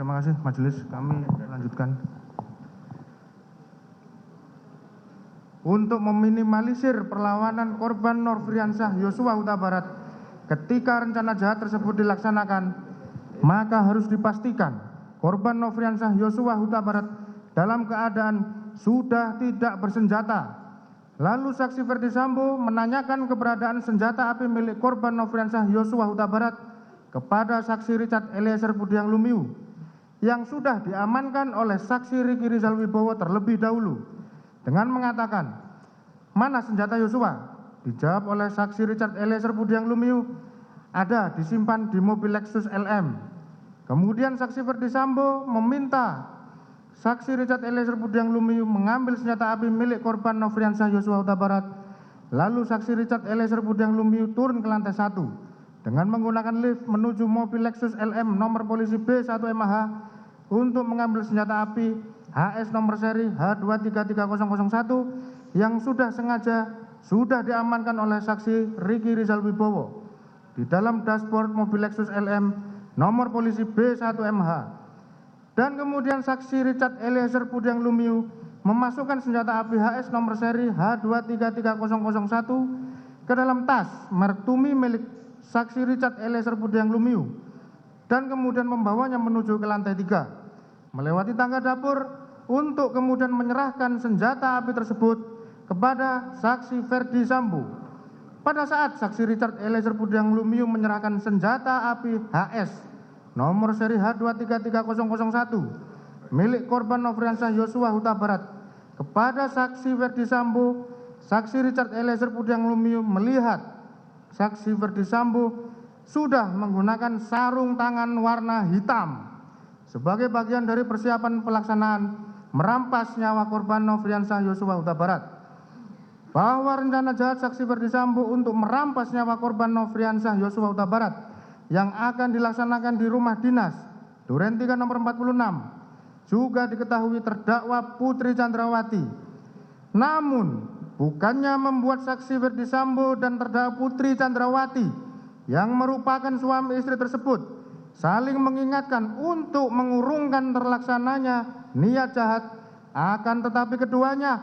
Terima kasih majelis, kami lanjutkan. Untuk meminimalisir perlawanan korban Nofriansyah Yosua Huta Barat ketika rencana jahat tersebut dilaksanakan, maka harus dipastikan korban Nofriansyah Yosua Huta Barat dalam keadaan sudah tidak bersenjata. Lalu saksi Ferdi Sambo menanyakan keberadaan senjata api milik korban Nofriansyah Yosua Huta Barat kepada saksi Richard Eliezer Budiang Lumiu yang sudah diamankan oleh saksi Riki Rizal Wibowo terlebih dahulu dengan mengatakan, "Mana senjata Yosua?" Dijawab oleh saksi Richard Eliezer Budiang Lumiu, "Ada, disimpan di mobil Lexus LM." Kemudian saksi Ferdi Sambo meminta saksi Richard Eliezer Budiang Lumiu mengambil senjata api milik korban Nofriansyah Yosua Huta Barat. Lalu saksi Richard Eliezer Budiang Lumiu turun ke lantai 1 dengan menggunakan lift menuju mobil Lexus LM nomor polisi B1MH untuk mengambil senjata api HS nomor seri H233001 yang sudah diamankan oleh saksi Riki Rizal Wibowo di dalam dashboard mobil Lexus LM nomor polisi B1MH. Dan kemudian saksi Richard Eliezer Budiang Lumiu memasukkan senjata api HS nomor seri H233001 ke dalam tas merek Tumi milik saksi Richard Eliezer Budiang Lumiu dan kemudian membawanya menuju ke lantai 3, melewati tangga dapur untuk kemudian menyerahkan senjata api tersebut kepada saksi Ferdi Sambo. Pada saat saksi Richard Eliezer Budiang Lumiu menyerahkan senjata api HS nomor seri H233001 milik korban Nofriansyah Yosua Huta Barat kepada saksi Ferdi Sambo, saksi Richard Eliezer Budiang Lumiu melihat saksi Ferdi Sambo sudah menggunakan sarung tangan warna hitam sebagai bagian dari persiapan pelaksanaan merampas nyawa korban Nofriansyah Yosua Huta Barat. Bahwa rencana jahat saksi Ferdi Sambo untuk merampas nyawa korban Nofriansyah Yosua Huta Barat yang akan dilaksanakan di rumah dinas Duren 3 nomor 46 juga diketahui terdakwa Putri Chandrawati. Namun bukannya membuat saksi Ferdi Sambo dan terdakwa Putri Chandrawati yang merupakan suami istri tersebut saling mengingatkan untuk mengurungkan terlaksananya niat jahat, akan tetapi keduanya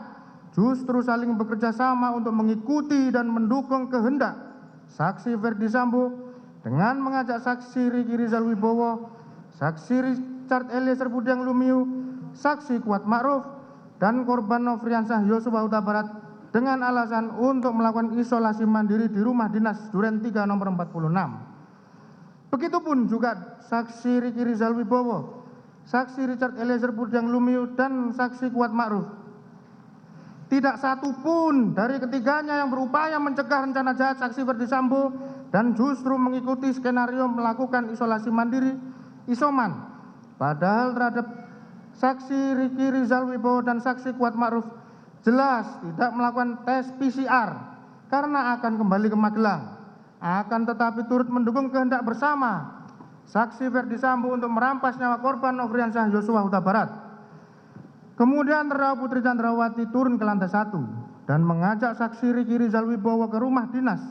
justru saling bekerja sama untuk mengikuti dan mendukung kehendak saksi Ferdi Sambo dengan mengajak saksi Riki Rizal Wibowo, saksi Richard Eliezer Budiang Lumiu, saksi Kuat Ma'ruf, dan korban Nofriansyah Yosua Huta Barat dengan alasan untuk melakukan isolasi mandiri di rumah dinas Duren 3 nomor 46. Begitupun juga saksi Riki Rizal Wibowo, saksi Richard Eliezer Budiang Lumiu, dan saksi Kuat Ma'ruf. Tidak satu pun dari ketiganya yang berupaya mencegah rencana jahat saksi Ferdi Sambo dan justru mengikuti skenario melakukan isolasi mandiri isoman. Padahal terhadap saksi Riki Rizal Wibowo dan saksi Kuat Ma'ruf jelas tidak melakukan tes PCR karena akan kembali ke Magelang. Akan tetapi turut mendukung kehendak bersama saksi Ferdi Sambo untuk merampas nyawa korban Nofriansyah Yosua Huta Barat. Kemudian terdakwa Putri Chandrawati turun ke lantai 1 dan mengajak saksi Riki Rizal Wibowo ke rumah dinas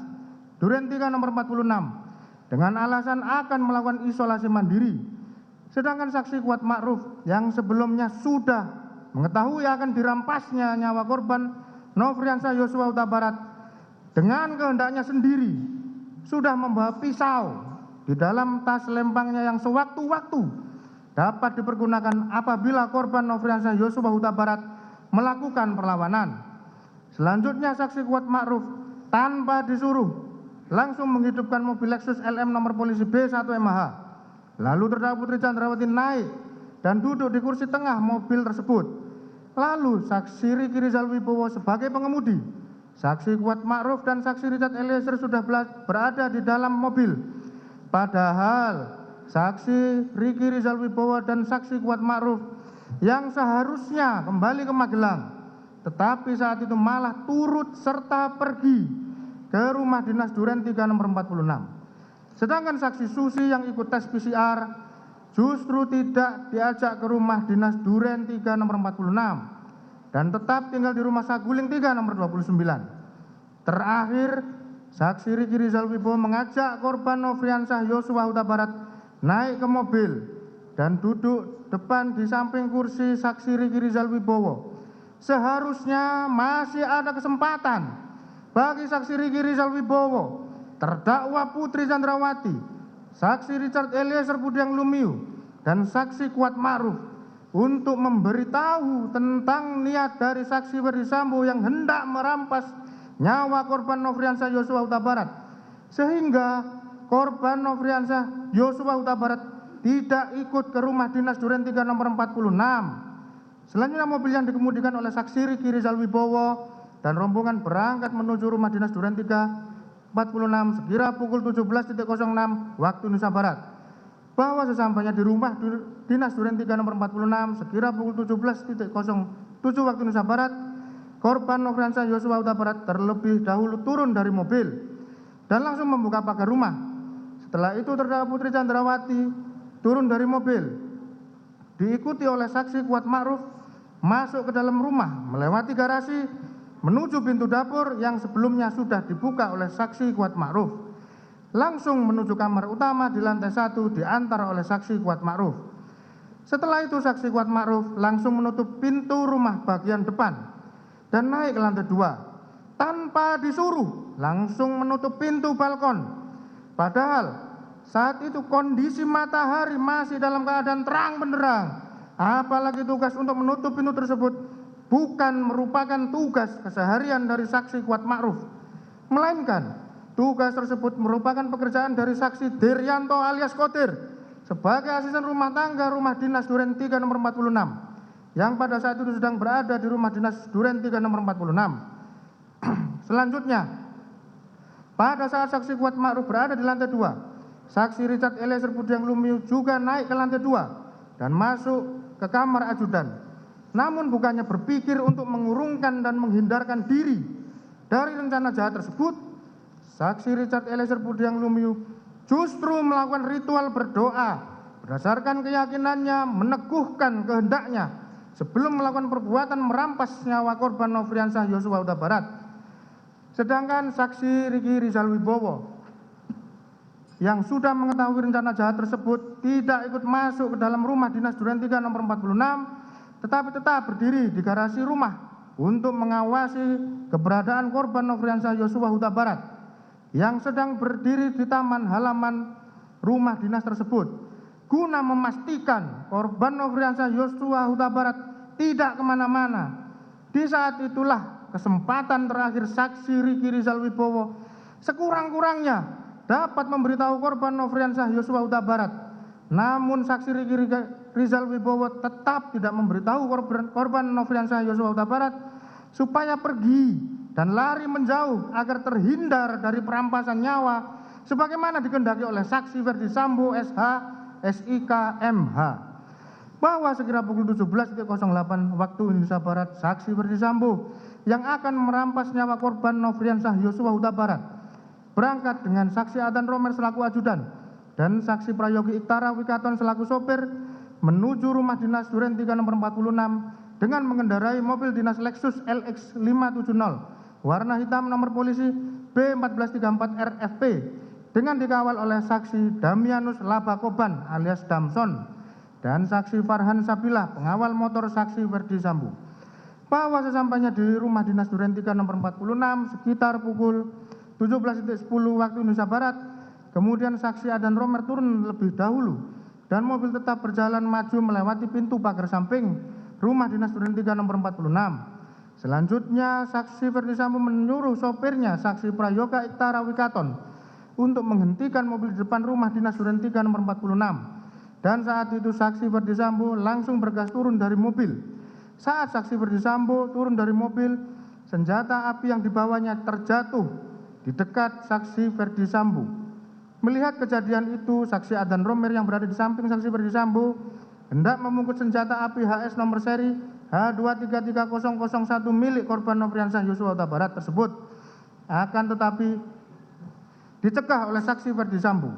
Duren 3 nomor 46 dengan alasan akan melakukan isolasi mandiri. Sedangkan saksi Kuat Ma'ruf yang sebelumnya sudah mengetahui akan dirampasnya nyawa korban Nofriansyah Yosua Huta Barat dengan kehendaknya sendiri sudah membawa pisau di dalam tas lempangnya yang sewaktu-waktu dapat dipergunakan apabila korban Nofriansyah Yosua Huta Barat melakukan perlawanan. Selanjutnya saksi Kuat Ma'ruf tanpa disuruh langsung menghidupkan mobil Lexus LM nomor polisi B1MH. Lalu terdakwa Putri Chandrawati naik dan duduk di kursi tengah mobil tersebut. Lalu saksi Riki Rizal Wibowo sebagai pengemudi, saksi Kuat Ma'ruf dan saksi Richard Eliezer sudah berada di dalam mobil. Padahal saksi Riki Rizal Wibowo dan saksi Kuat Ma'ruf yang seharusnya kembali ke Magelang, tetapi saat itu malah turut serta pergi ke rumah dinas Duren 3 nomor 46. Sedangkan saksi Susi yang ikut tes PCR justru tidak diajak ke rumah dinas Duren 3 nomor 46 dan tetap tinggal di rumah Saguling 3 nomor 29. Terakhir, saksi Riki Rizal Wibowo mengajak korban Nofriansyah Yosua Huta Barat naik ke mobil dan duduk depan di samping kursi saksi Riki Rizal Wibowo. Seharusnya masih ada kesempatan bagi saksi Riki Rizal Wibowo, terdakwa Putri Chandrawati, saksi Richard Eliezer Budiang Lumiu, dan saksi Kuat Ma'ruf untuk memberitahu tentang niat dari saksi Ferdisambo yang hendak merampas nyawa korban Nofriansah Yosua Huta Barat, sehingga korban Nofriansah Yosua Huta Barat tidak ikut ke rumah dinas Duren 3 nomor 46. Selanjutnya mobil yang dikemudikan oleh saksi Riki Rizal Wibowo dan rombongan berangkat menuju rumah dinas Duren 3 46 sekira pukul 17.06 waktu Indonesia Barat. Bahwa sesampainya di rumah dinas Duren 3 nomor 46 sekira pukul 17.07 waktu Indonesia Barat, korban Nofriansah Yosua Huta Barat terlebih dahulu turun dari mobil dan langsung membuka pagar rumah. Setelah itu terdakwa Putri Chandrawati turun dari mobil, diikuti oleh saksi Kuat Ma'ruf, masuk ke dalam rumah, melewati garasi, menuju pintu dapur yang sebelumnya sudah dibuka oleh saksi Kuat Ma'ruf, langsung menuju kamar utama di lantai 1 diantar oleh saksi Kuat Ma'ruf. Setelah itu saksi Kuat Ma'ruf langsung menutup pintu rumah bagian depan dan naik ke lantai 2 tanpa disuruh, langsung menutup pintu balkon. Padahal saat itu kondisi matahari masih dalam keadaan terang benderang, apalagi tugas untuk menutup pintu tersebut bukan merupakan tugas keseharian dari saksi Kuat Ma'ruf, melainkan tugas tersebut merupakan pekerjaan dari saksi Diryanto alias Kodir sebagai asisten rumah tangga rumah dinas Duren 3 nomor 46 yang pada saat itu sedang berada di rumah dinas Duren 3 nomor 46. Selanjutnya, pada saat saksi Kuat Ma'ruf berada di lantai 2, saksi Richard Eliezer Budiang Lumiu juga naik ke lantai 2 dan masuk ke kamar ajudan. Namun bukannya berpikir untuk mengurungkan dan menghindarkan diri dari rencana jahat tersebut, saksi Richard Eliezer Budiang Lumiu justru melakukan ritual berdoa berdasarkan keyakinannya meneguhkan kehendaknya sebelum melakukan perbuatan merampas nyawa korban Nofriansah Yosua Huta Barat. Sedangkan saksi Riki Rizal Wibowo yang sudah mengetahui rencana jahat tersebut tidak ikut masuk ke dalam rumah dinas Duren 3 nomor 46, tetapi tetap berdiri di garasi rumah untuk mengawasi keberadaan korban Nofriansah Yosua Huta Barat yang sedang berdiri di taman halaman rumah dinas tersebut, guna memastikan korban Nofriansah Yosua Huta Barat tidak kemana-mana. Di saat itulah kesempatan terakhir saksi Riki Rizal Wibowo sekurang-kurangnya dapat memberitahu korban Nofriansah Yosua Huta Barat. Namun saksi Riki Rizal Wibowo tetap tidak memberitahu korban Nofriansah Yosua Huta Barat supaya pergi dan lari menjauh agar terhindar dari perampasan nyawa sebagaimana dikehendaki oleh saksi Ferdisambo SH SIK MH. Bahwa sekira pukul 17.08 waktu Indonesia Barat, saksi Ferdisambo yang akan merampas nyawa korban Nofriansah Yosua Huta Barat berangkat dengan saksi Adan Romer selaku ajudan dan saksi Prayogi Iktara Wikaton selaku sopir menuju rumah dinas Duren 3 nomor 46 dengan mengendarai mobil dinas Lexus LX 570 warna hitam nomor polisi B1434 RFP dengan dikawal oleh saksi Damianus Labakoban alias Damson dan saksi Farhan Sabilah pengawal motor saksi Ferdisambo. Bahwa sesampainya di rumah dinas Duren 3 nomor 46 sekitar pukul 17.10 waktu Indonesia Barat, kemudian saksi Adan Romer turun lebih dahulu dan mobil tetap berjalan maju melewati pintu pagar samping rumah dinas Duren 3 nomor 46. Selanjutnya saksi Ferdisambo menyuruh sopirnya saksi Prayoga Iktara Wikaton untuk menghentikan mobil di depan rumah dinas Duren 3 nomor 46. Dan saat itu saksi Ferdisambo langsung bergas turun dari mobil. Saat saksi Ferdisambo turun dari mobil, senjata api yang dibawanya terjatuh di dekat saksi Ferdisambo. Melihat kejadian itu, saksi Adan Romer yang berada di samping saksi Ferdisambo hendak memungkut senjata api HS nomor seri H2333001 milik korban Nofriansah Yosua Huta Barat tersebut, akan tetapi dicegah oleh saksi Ferdisambo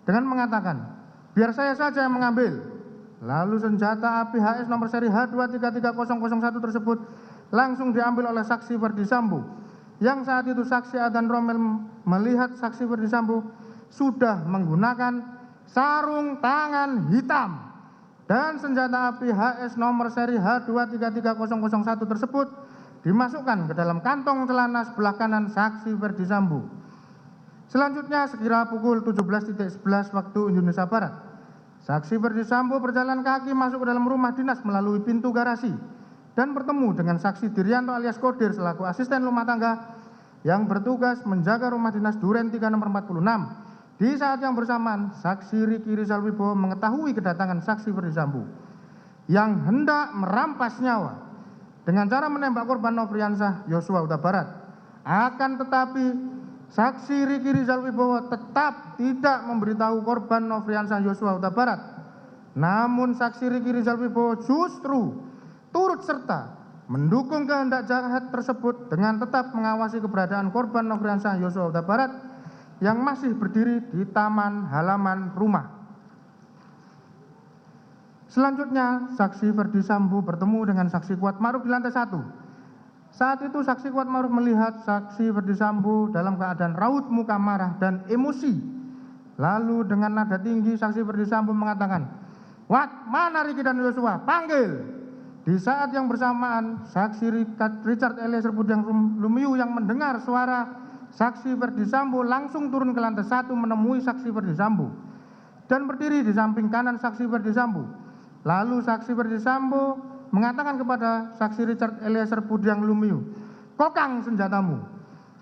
dengan mengatakan, biar saya saja yang mengambil. Lalu senjata api HS nomor seri H2333001 tersebut langsung diambil oleh saksi Ferdisambo yang saat itu saksi Adan Romer melihat saksi Ferdisambo sudah menggunakan sarung tangan hitam dan senjata api HS nomor seri H233.001 tersebut dimasukkan ke dalam kantong celana sebelah kanan saksi Ferdi Sambo. Selanjutnya sekira pukul 17.11 waktu Indonesia Barat, saksi Ferdi Sambo berjalan kaki masuk ke dalam rumah dinas melalui pintu garasi dan bertemu dengan saksi Diryanto alias Kodir selaku asisten rumah tangga yang bertugas menjaga rumah dinas Duren 3 nomor 46. Di saat yang bersamaan, saksi Riki Rizal Wibowo mengetahui kedatangan saksi Ferdi Sambo yang hendak merampas nyawa dengan cara menembak korban Nofriansah Yosua Huta Barat. Akan tetapi, saksi Riki Rizal Wibowo tetap tidak memberitahu korban Nofriansah Yosua Huta Barat. Namun saksi Riki Rizal Wibowo justru turut serta mendukung kehendak jahat tersebut dengan tetap mengawasi keberadaan korban Nofriansah Yosua Huta Barat yang masih berdiri di taman halaman rumah. Selanjutnya, saksi Ferdi Sambo bertemu dengan saksi Kuat Ma'ruf di lantai 1. Saat itu saksi Kuat Ma'ruf melihat saksi Ferdi Sambo dalam keadaan raut muka marah dan emosi. Lalu dengan nada tinggi saksi Ferdi Sambo mengatakan, "Wat, mana Riki dan Yosua? Panggil!" Di saat yang bersamaan, saksi Richard Eliezer Budiang Lumiu yang mendengar suara saksi Ferdi Sambo langsung turun ke lantai 1 menemui saksi Ferdi Sambo dan berdiri di samping kanan saksi Ferdi Sambo. Lalu saksi Ferdi Sambo mengatakan kepada saksi Richard Eliezer Budiang Lumiu, "Kokang senjatamu."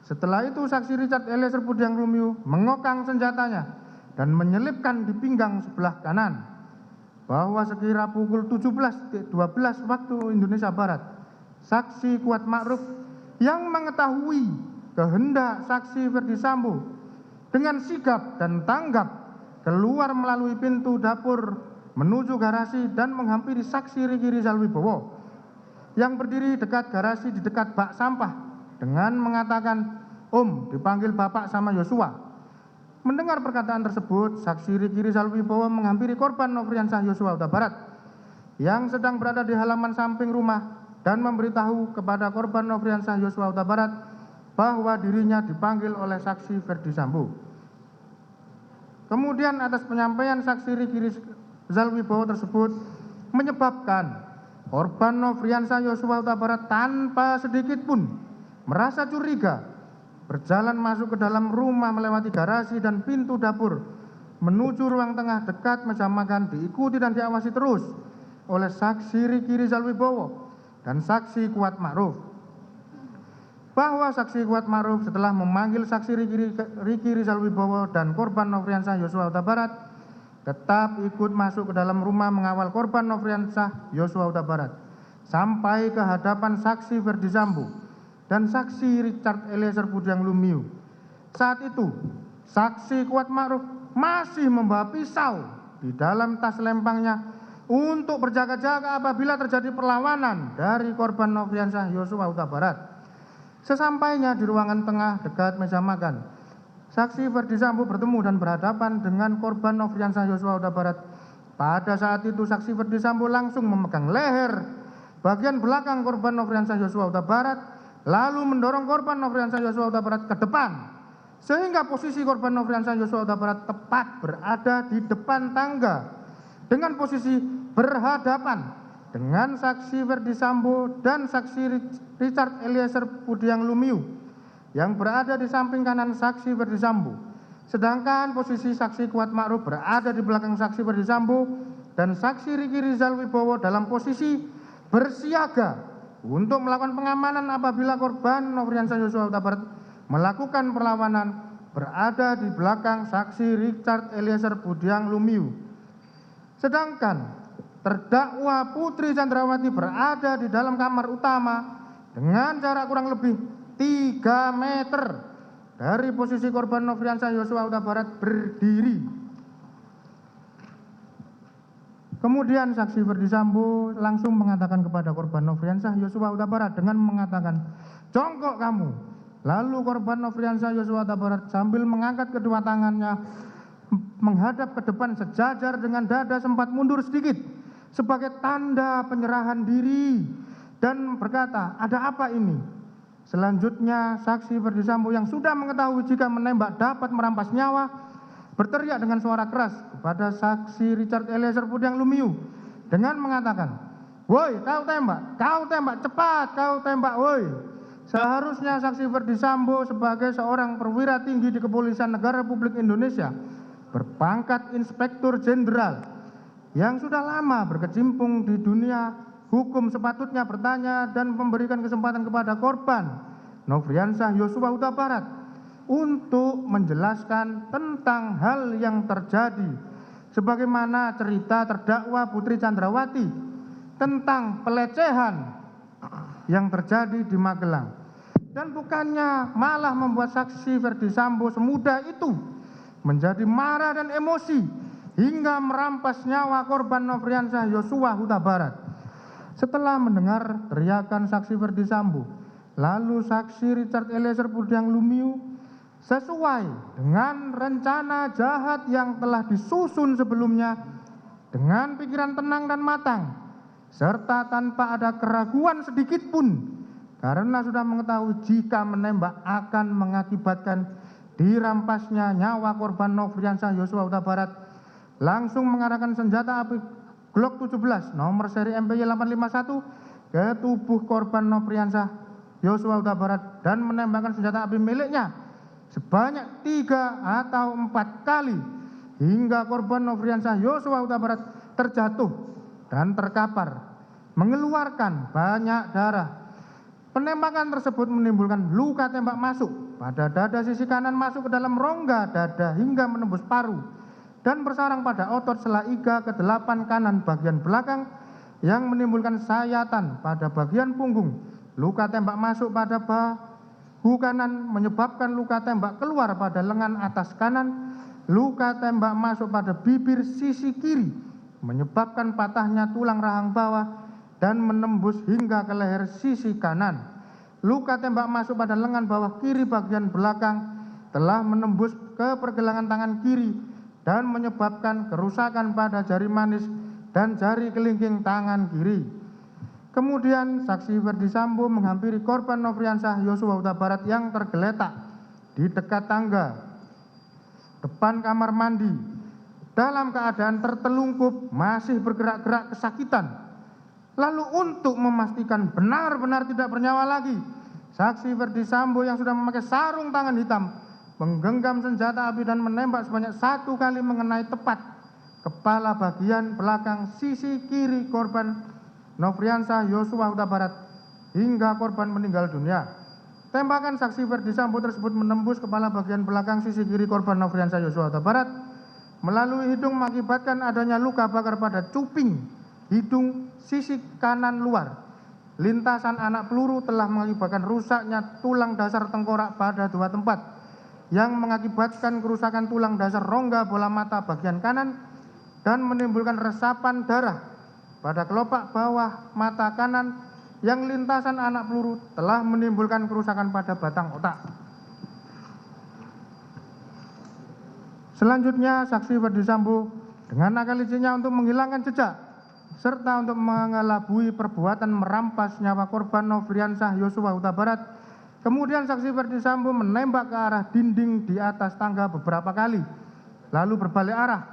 Setelah itu saksi Richard Eliezer Budiang Lumiu mengokang senjatanya dan menyelipkan di pinggang sebelah kanan. Bahwa sekira pukul 17.12 waktu Indonesia Barat, saksi Kuat Ma'ruf yang mengetahui kehendak saksi Ferdi Sambo dengan sigap dan tanggap keluar melalui pintu dapur menuju garasi dan menghampiri saksi Riki Rizal Wibowo yang berdiri dekat garasi di dekat bak sampah dengan mengatakan, "Om, dipanggil bapak sama Yosua." Mendengar perkataan tersebut, saksi Riki Rizal Wibowo menghampiri korban Nofriansah Yosua Huta Barat yang sedang berada di halaman samping rumah dan memberitahu kepada korban Nofriansah Yosua Huta Barat bahwa dirinya dipanggil oleh saksi Ferdi Sambo. Kemudian atas penyampaian saksi Riki Rizal Wibowo tersebut menyebabkan korban Nofriansah Yosua Huta Barat tanpa sedikit pun merasa curiga berjalan masuk ke dalam rumah melewati garasi dan pintu dapur menuju ruang tengah dekat meja makan, diikuti dan diawasi terus oleh saksi Riki Rizal Wibowo dan saksi Kuat Ma'ruf. Bahwa saksi Kuat Ma'ruf setelah memanggil saksi Riki Rizal Wibowo dan korban Nofriansah Yosua Huta Barat tetap ikut masuk ke dalam rumah mengawal korban Nofriansah Yosua Huta Barat sampai ke hadapan saksi Ferdi Sambo dan saksi Richard Eliezer Budiang Lumiu. Saat itu saksi Kuat Ma'ruf masih membawa pisau di dalam tas lempangnya untuk berjaga-jaga apabila terjadi perlawanan dari korban Nofriansah Yosua Huta Barat. Sesampainya di ruangan tengah dekat meja makan, saksi Ferdi Sambo bertemu dan berhadapan dengan korban Nofriansah Yosua Huta Barat. Pada saat itu saksi Ferdi Sambo langsung memegang leher bagian belakang korban Nofriansah Yosua Huta Barat, lalu mendorong korban Nofriansah Yosua Huta Barat ke depan, sehingga posisi korban Nofriansah Yosua Huta Barat tepat berada di depan tangga dengan posisi berhadapan dengan saksi Ferdi Sambo dan saksi Richard Eliezer Budiang Lumiu yang berada di samping kanan saksi Ferdi Sambo. Sedangkan posisi saksi Kuat Ma'ruf berada di belakang saksi Ferdi Sambo dan saksi Riki Rizal Wibowo dalam posisi bersiaga untuk melakukan pengamanan apabila korban Nofriansah Yosua Huta Barat melakukan perlawanan berada di belakang saksi Richard Eliezer Budiang Lumiu. Sedangkan terdakwa Putri Chandrawati berada di dalam kamar utama dengan jarak kurang lebih 3 meter dari posisi korban Nofriansah Yosua Huta Barat berdiri. Kemudian saksi Ferdi Sambo langsung mengatakan kepada korban Nofriansah Yosua Huta Barat dengan mengatakan, "Jongkok kamu." Lalu korban Nofriansah Yosua Huta Barat sambil mengangkat kedua tangannya menghadap ke depan sejajar dengan dada sempat mundur sedikit sebagai tanda penyerahan diri dan berkata, "Ada apa ini?" Selanjutnya saksi Ferdi Sambo yang sudah mengetahui jika menembak dapat merampas nyawa berteriak dengan suara keras kepada saksi Richard Eliezer Budiang Lumiu dengan mengatakan, "Woi, kau tembak, cepat kau tembak, woi." Seharusnya saksi Ferdi Sambo sebagai seorang perwira tinggi di Kepolisian Negara Republik Indonesia berpangkat Inspektur Jenderal yang sudah lama berkecimpung di dunia hukum sepatutnya bertanya dan memberikan kesempatan kepada korban Nofriansah Yosua Huta Barat untuk menjelaskan tentang hal yang terjadi sebagaimana cerita terdakwa Putri Chandrawati tentang pelecehan yang terjadi di Magelang. Dan bukannya malah membuat saksi Ferdi Sambo semudah itu menjadi marah dan emosi hingga merampas nyawa korban Nofriansah Yosua Huta Barat. Setelah mendengar teriakan saksi Ferdi Sambo, lalu saksi Richard Eliezer Pudiang Lumiu sesuai dengan rencana jahat yang telah disusun sebelumnya dengan pikiran tenang dan matang serta tanpa ada keraguan sedikit pun karena sudah mengetahui jika menembak akan mengakibatkan dirampasnya nyawa korban Nofriansah Yosua Huta Barat, langsung mengarahkan senjata api Glock 17 nomor seri MPY 851 ke tubuh korban Nofriansah Yosua Huta Barat dan menembakkan senjata api miliknya sebanyak 3 atau 4 kali hingga korban Nofriansah Yosua Huta Barat terjatuh dan terkapar mengeluarkan banyak darah. Penembakan tersebut menimbulkan luka tembak masuk pada dada sisi kanan masuk ke dalam rongga dada hingga menembus paru dan bersarang pada otot sela iga ke-8 kanan bagian belakang yang menimbulkan sayatan pada bagian punggung. Luka tembak masuk pada bahu kanan menyebabkan luka tembak keluar pada lengan atas kanan. Luka tembak masuk pada bibir sisi kiri menyebabkan patahnya tulang rahang bawah dan menembus hingga ke leher sisi kanan. Luka tembak masuk pada lengan bawah kiri bagian belakang telah menembus ke pergelangan tangan kiri dan menyebabkan kerusakan pada jari manis dan jari kelingking tangan kiri. Kemudian saksi Ferdi Sambo menghampiri korban Nofriansah Yosua Huta Barat yang tergeletak di dekat tangga depan kamar mandi dalam keadaan tertelungkup masih bergerak-gerak kesakitan. Lalu untuk memastikan benar-benar tidak bernyawa lagi, saksi Ferdi Sambo yang sudah memakai sarung tangan hitam menggenggam senjata api dan menembak sebanyak 1 kali mengenai tepat kepala bagian belakang sisi kiri korban Nofriansah Yosua Huta Barat hingga korban meninggal dunia. Tembakan saksi Ferdi Sambo tersebut menembus kepala bagian belakang sisi kiri korban Nofriansah Yosua Huta Barat melalui hidung mengakibatkan adanya luka bakar pada cuping hidung sisi kanan luar. Lintasan anak peluru telah mengakibatkan rusaknya tulang dasar tengkorak pada 2 tempat yang mengakibatkan kerusakan tulang dasar rongga bola mata bagian kanan dan menimbulkan resapan darah pada kelopak bawah mata kanan yang lintasan anak peluru telah menimbulkan kerusakan pada batang otak. Selanjutnya saksi Ferdi Sambo dengan akal liciknya untuk menghilangkan jejak serta untuk mengelabui perbuatan merampas nyawa korban Nofriansah Yosua Huta Barat. Kemudian saksi Ferdi Sambo menembak ke arah dinding di atas tangga beberapa kali, lalu berbalik arah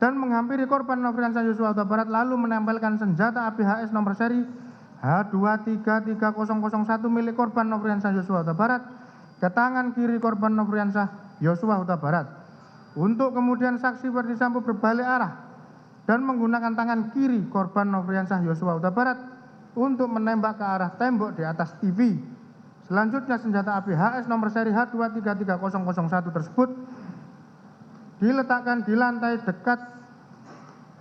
dan menghampiri korban Nofriansah Yosua Huta Barat lalu menempelkan senjata api HS nomor seri H233001 milik korban Nofriansah Yosua Huta Barat ke tangan kiri korban Nofriansah Yosua Huta Barat. Untuk kemudian saksi Ferdi Sambo berbalik arah dan menggunakan tangan kiri korban Nofriansah Yosua Huta Barat untuk menembak ke arah tembok di atas TV. Selanjutnya senjata api HS nomor seri H233001 tersebut diletakkan di lantai dekat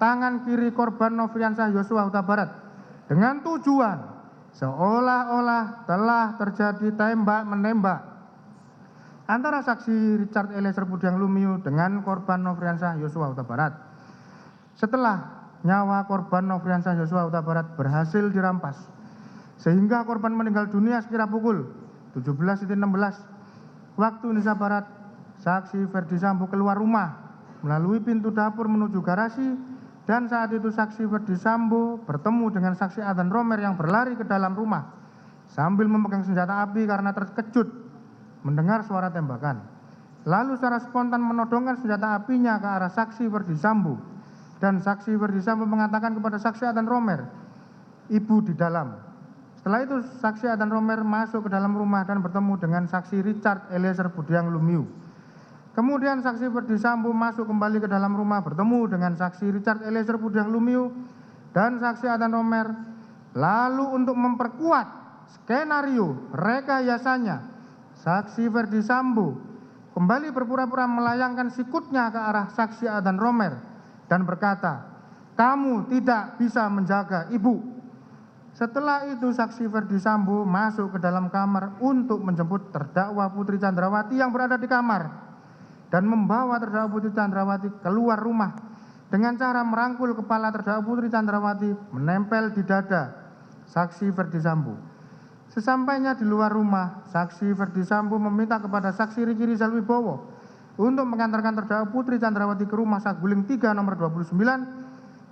tangan kiri korban Nofriansah Yosua Huta Barat dengan tujuan seolah-olah telah terjadi tembak-menembak antara saksi Richard Eliezer Pudiang Lumiu dengan korban Nofriansah Yosua Huta Barat. Setelah nyawa korban Nofriansah Yosua Huta Barat berhasil dirampas sehingga korban meninggal dunia sekira pukul 17.16 waktu Indonesia Barat, saksi Ferdi Sambo keluar rumah melalui pintu dapur menuju garasi dan saat itu saksi Ferdi Sambo bertemu dengan saksi Adhan Romer yang berlari ke dalam rumah sambil memegang senjata api karena terkejut mendengar suara tembakan. Lalu secara spontan menodongkan senjata apinya ke arah saksi Ferdi Sambo dan saksi Ferdisambo mengatakan kepada saksi Adhan Romer, ibu di dalam. Setelah itu saksi Adhan Romer masuk ke dalam rumah dan bertemu dengan saksi Richard Eliezer Budiang Lumiu. Kemudian saksi Ferdisambo masuk kembali ke dalam rumah bertemu dengan saksi Richard Eliezer Budiang Lumiu dan saksi Adhan Romer. Lalu untuk memperkuat skenario rekayasanya, saksi Ferdisambo kembali berpura-pura melayangkan sikutnya ke arah saksi Adhan Romer dan berkata, "Kamu tidak bisa menjaga ibu." Setelah itu saksi Ferdisambo masuk ke dalam kamar untuk menjemput terdakwa Putri Chandrawati yang berada di kamar dan membawa terdakwa Putri Chandrawati keluar rumah dengan cara merangkul kepala terdakwa Putri Chandrawati menempel di dada saksi Ferdisambo. Sesampainya di luar rumah, saksi Ferdisambo meminta kepada saksi Riki Rizal Wibowo untuk mengantarkan terdakwa Putri Chandrawati ke rumah Saguling 3 nomor 29.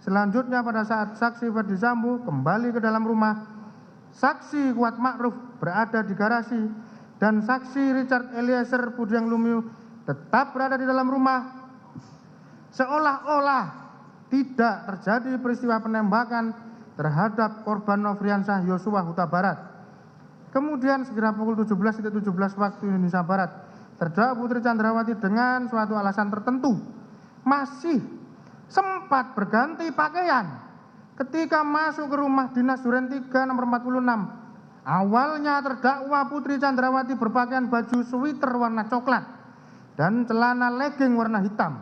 Selanjutnya pada saat saksi Ferdisambo kembali ke dalam rumah, saksi Kuat Ma'ruf berada di garasi dan saksi Richard Eliezer Budiang Lumiu tetap berada di dalam rumah, seolah-olah tidak terjadi peristiwa penembakan terhadap korban Nofriansah Yosua Huta Barat. Kemudian segera pukul 17.17 waktu Indonesia Barat, terdakwa Putri Chandrawati dengan suatu alasan tertentu masih sempat berganti pakaian ketika masuk ke rumah dinas Duren 3 nomor 46. Awalnya terdakwa Putri Chandrawati berpakaian baju sweater warna coklat dan celana legging warna hitam.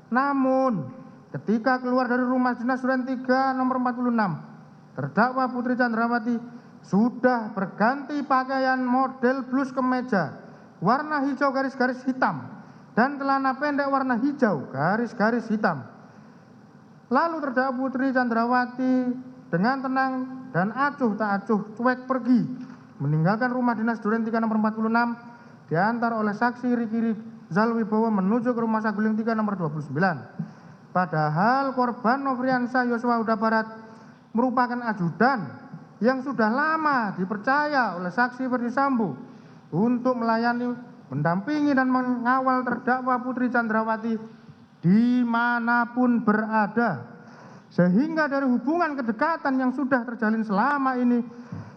Namun ketika keluar dari rumah dinas Duren 3 nomor 46, terdakwa Putri Chandrawati sudah berganti pakaian model blus kemeja warna hijau garis-garis hitam dan celana pendek warna hijau garis-garis hitam. Lalu terdakwa Putri Chandrawati dengan tenang dan acuh tak acuh cuek pergi meninggalkan rumah dinas Duren 3 nomor 46, diantar oleh saksi Riki Rizal Wibowo menuju ke rumah Saguling 3 nomor 29. Padahal korban Nofriansah Yosua Huta Barat merupakan ajudan yang sudah lama dipercaya oleh saksi Ferdisambo untuk melayani, mendampingi dan mengawal terdakwa Putri Chandrawati dimanapun berada, sehingga dari hubungan kedekatan yang sudah terjalin selama ini,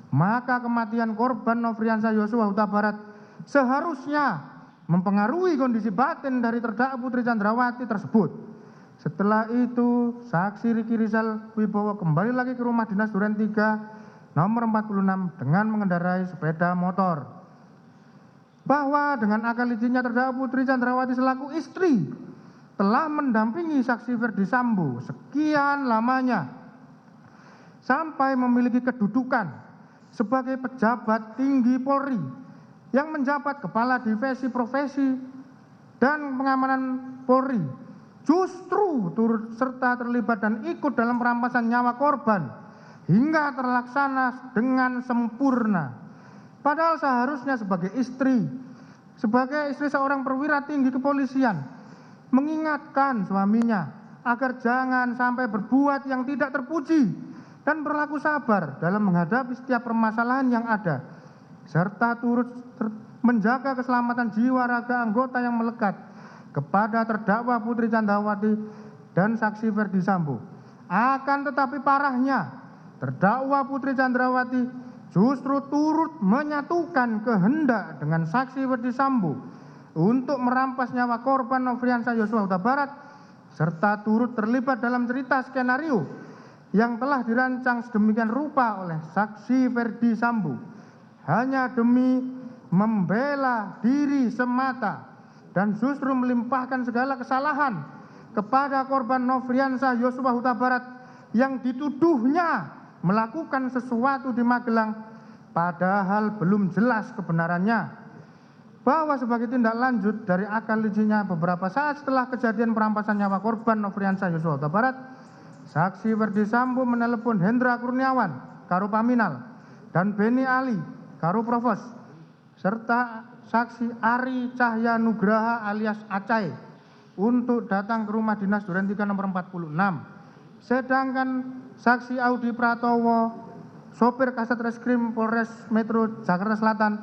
maka kematian korban Nofriansah Yosua Huta Barat seharusnya mempengaruhi kondisi batin dari terdakwa Putri Chandrawati tersebut. Setelah itu saksi Riki Rizal Wibowo kembali lagi ke rumah dinas Duren 3 nomor 46 dengan mengendarai sepeda motor. Bahwa dengan akal izinnya terdakwa Putri Chandrawati selaku istri telah mendampingi saksi Ferdisambo sekian lamanya sampai memiliki kedudukan sebagai pejabat tinggi Polri yang menjabat kepala divisi profesi dan pengamanan Polri, justru turut serta terlibat dan ikut dalam perampasan nyawa korban hingga terlaksana dengan sempurna. Padahal seharusnya sebagai istri seorang perwira tinggi kepolisian mengingatkan suaminya agar jangan sampai berbuat yang tidak terpuji dan berlaku sabar dalam menghadapi setiap permasalahan yang ada, serta turut menjaga keselamatan jiwa raga anggota yang melekat kepada terdakwa Putri Chandrawati dan saksi Ferdisambo. Akan tetapi parahnya, terdakwa Putri Chandrawati justru turut menyatukan kehendak dengan saksi Ferdisambo untuk merampas nyawa korban Nofriansah Yosua Huta Barat, serta turut terlibat dalam cerita skenario yang telah dirancang sedemikian rupa oleh saksi Ferdisambo hanya demi membela diri semata dan justru melimpahkan segala kesalahan kepada korban Nofriansah Yosua Huta Barat yang dituduhnya melakukan sesuatu di Magelang padahal belum jelas kebenarannya. Bahwa sebagai tindak lanjut dari akal izinnya beberapa saat setelah kejadian perampasan nyawa korban Nofriansah Yosua Huta Barat, saksi Ferdisambo menelepon Hendra Kurniawan, Karo Paminal, dan Beni Ali, Karo Provos, serta saksi Ari Cahya Nugraha alias Acai untuk datang ke rumah dinas Duren 3 nomor 46. Sedangkan saksi Audi Pratowo, sopir Kasat Reskrim Polres Metro Jakarta Selatan,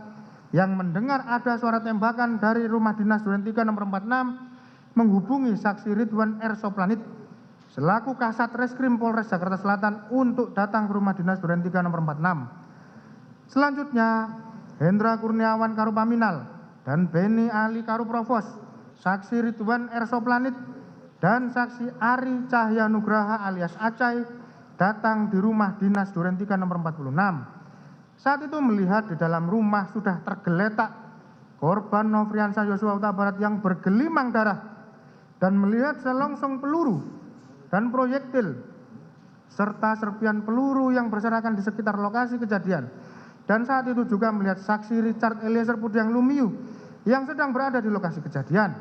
yang mendengar ada suara tembakan dari rumah dinas Duren 3 nomor 46 menghubungi saksi Ridwan R. Soplanit selaku Kasat Reskrim Polres Jakarta Selatan untuk datang ke rumah dinas Duren 3 nomor 46. Selanjutnya, Hendra Kurniawan Karupaminal dan Beni Ali Karuprovos, saksi Ridwan R. Soplanit dan saksi Ari Cahya Nugraha alias Acai datang di rumah dinas Duren 3 nomor 46. Saat itu melihat di dalam rumah sudah tergeletak korban Nofriansah Yosua Huta Barat yang bergelimang darah dan melihat selongsong peluru dan proyektil serta serpian peluru yang berserakan di sekitar lokasi kejadian. Dan saat itu juga melihat saksi Richard Eliezer Pudiang Lumiu yang sedang berada di lokasi kejadian.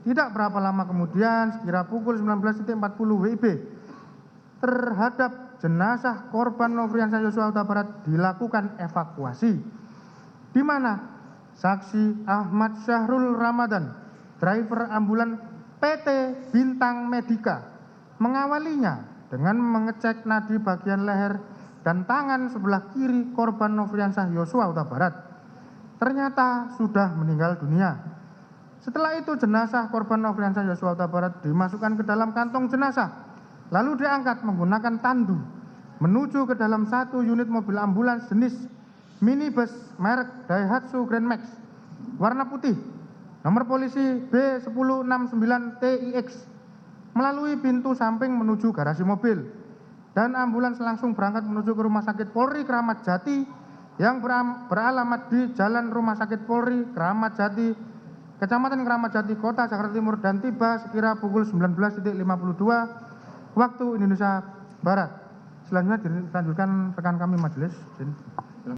Tidak berapa lama kemudian, sekira pukul 19.40 WIB, terhadap jenazah korban Nofriansah Yosua Huta Barat dilakukan evakuasi, di mana saksi Ahmad Syahrul Ramadan, driver ambulan PT Bintang Medika, mengawalinya dengan mengecek nadi bagian leher dan tangan sebelah kiri korban Nofriansah Yosua Huta Barat. Ternyata sudah meninggal dunia. Setelah itu jenazah korban Nofriansah Yosua Huta Barat dimasukkan ke dalam kantong jenazah, lalu diangkat menggunakan tandu menuju ke dalam satu unit mobil ambulans jenis minibus merek Daihatsu Grand Max warna putih nomor polisi B1069TIX melalui pintu samping menuju garasi mobil, dan ambulans langsung berangkat menuju ke Rumah Sakit Polri Kramat Jati yang beralamat di Jalan Rumah Sakit Polri Kramat Jati, Kecamatan Kramat Jati, Kota Jakarta Timur, dan tiba sekira pukul 19.52 waktu Indonesia Barat. Selanjutnya dilanjutkan rekan kami majelis.